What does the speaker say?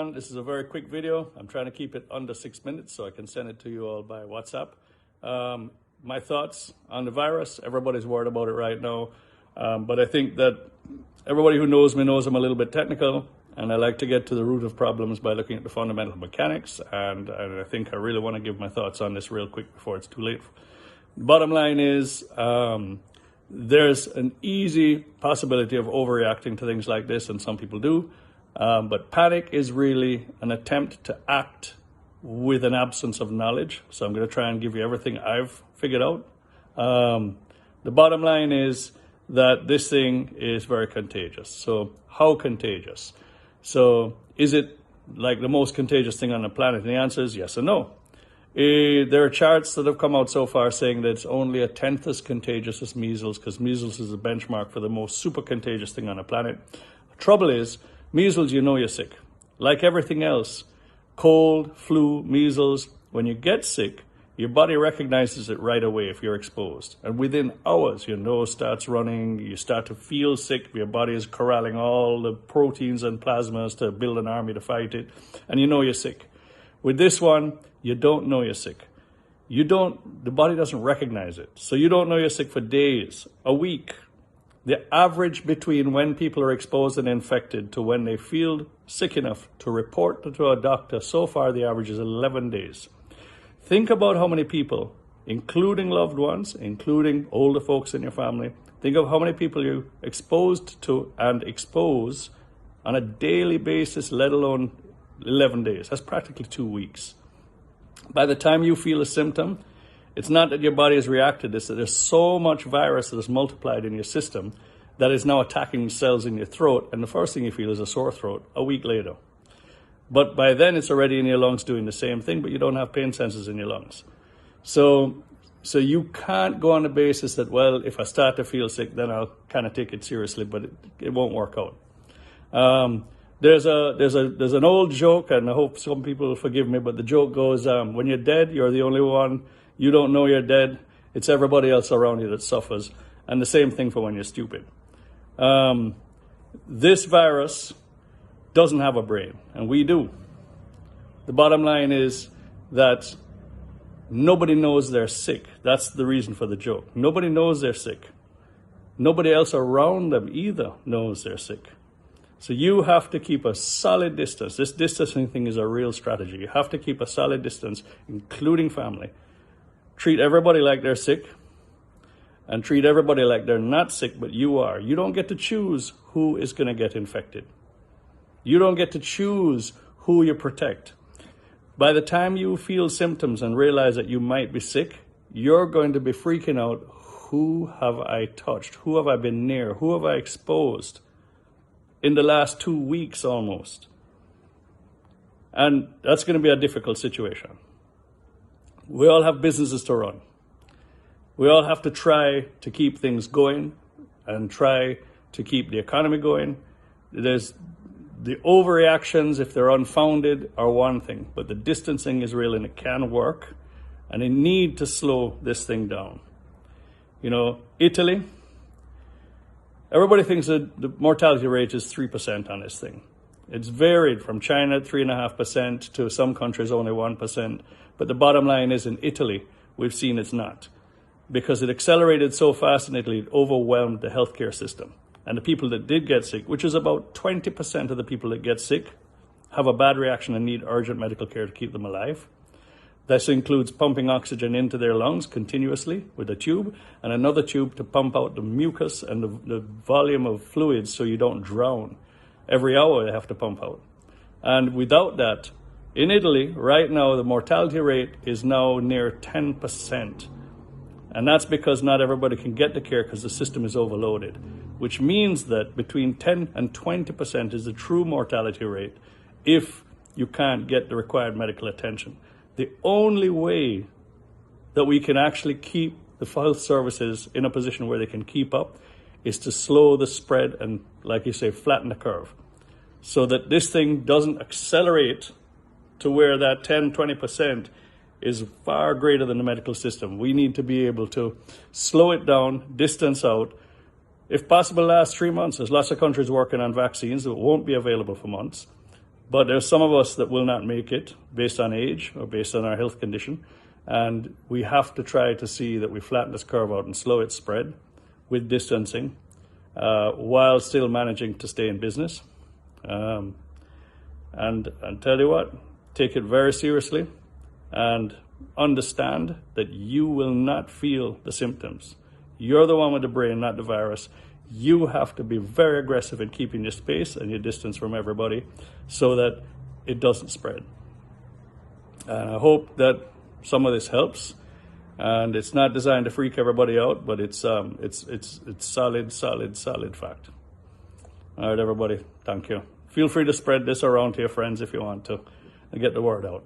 everyone. This is a very quick video. I'm trying to keep it under 6 minutes so I can send it to you all by WhatsApp. My thoughts on the virus. Everybody's worried about it right now. But I think that everybody who knows me knows I'm a little bit technical, and I like to get to the root of problems by looking at the fundamental mechanics. And I think I really want to give my thoughts on this real quick before it's too late. Bottom line is, there's an easy possibility of overreacting to things like this, and some people do. But panic is really an attempt to act with an absence of knowledge. So I'm going to try and give you everything I've figured out. The bottom line is that this thing is very contagious. So how contagious? So is it like the most contagious thing on the planet? And the answer is yes and no. There are charts that have come out so far saying that it's only a tenth as contagious as measles, because measles is a benchmark for the most super contagious thing on the planet. The trouble is, measles, you know you're sick. Like everything else, cold, flu, measles, when you get sick, your body recognizes it right away if you're exposed. And within hours, your nose starts running, you start to feel sick, your body is corralling all the proteins and plasmas to build an army to fight it, and you know you're sick. With this one, you don't know you're sick. The body doesn't recognize it. So you don't know you're sick for days, a week. The average between when people are exposed and infected to when they feel sick enough to report to a doctor, so far the average is 11 days. Think about how many people, including loved ones, including older folks in your family, think of how many people you're exposed to and expose on a daily basis, let alone 11 days. That's practically 2 weeks. By the time you feel a symptom, it's not that your body has reacted to this, that there's so much virus that is multiplied in your system that is now attacking cells in your throat, and the first thing you feel is a sore throat a week later. But by then it's already in your lungs doing the same thing, but you don't have pain sensors in your lungs. So you can't go on the basis that, well, if I start to feel sick, then I'll kind of take it seriously, but it won't work out. There's an old joke, and I hope some people will forgive me, but the joke goes, when you're dead, you're the only one. You don't know you're dead. It's everybody else around you that suffers. And the same thing for when you're stupid. This virus doesn't have a brain, and we do. The bottom line is that nobody knows they're sick. That's the reason for the joke. Nobody knows they're sick. Nobody else around them either knows they're sick. So you have to keep a solid distance. This distancing thing is a real strategy. You have to keep a solid distance, including family. Treat everybody like they're sick, and treat everybody like they're not sick, but you are. You don't get to choose who is going to get infected. You don't get to choose who you protect. By the time you feel symptoms and realize that you might be sick, you're going to be freaking out. Who have I touched? Who have I been near? Who have I exposed in the last 2 weeks almost? And that's going to be a difficult situation. We all have businesses to run. We all have to try to keep things going and try to keep the economy going. There's the overreactions, if they're unfounded, are one thing, but the distancing is real and it can work, and they need to slow this thing down. You know, Italy, everybody thinks that the mortality rate is 3% on this thing. It's varied from China, 3.5%, to some countries only 1%. But the bottom line is, in Italy, we've seen it's not. Because it accelerated so fast in Italy, it overwhelmed the healthcare system. And the people that did get sick, which is about 20% of the people that get sick, have a bad reaction and need urgent medical care to keep them alive. This includes pumping oxygen into their lungs continuously with a tube, and another tube to pump out the mucus and the volume of fluids so you don't drown. Every hour they have to pump out. And without that, in Italy, right now, the mortality rate is now near 10%. And that's because not everybody can get the care because the system is overloaded, which means that between 10 and 20% is the true mortality rate if you can't get the required medical attention. The only way that we can actually keep the health services in a position where they can keep up is to slow the spread and, like you say, flatten the curve so that this thing doesn't accelerate to where that 10, 20% is far greater than the medical system. We need to be able to slow it down, distance out. If possible, last 3 months. There's lots of countries working on vaccines that won't be available for months. But there's some of us that will not make it based on age or based on our health condition. And we have to try to see that we flatten this curve out and slow its spread with distancing, while still managing to stay in business. And tell you what, take it very seriously and understand that you will not feel the symptoms. You're the one with the brain, not the virus. You have to be very aggressive in keeping your space and your distance from everybody so that it doesn't spread. And I hope that some of this helps. And it's not designed to freak everybody out, but it's solid fact. All right, everybody, thank you. Feel free to spread this around to your friends if you want to and get the word out.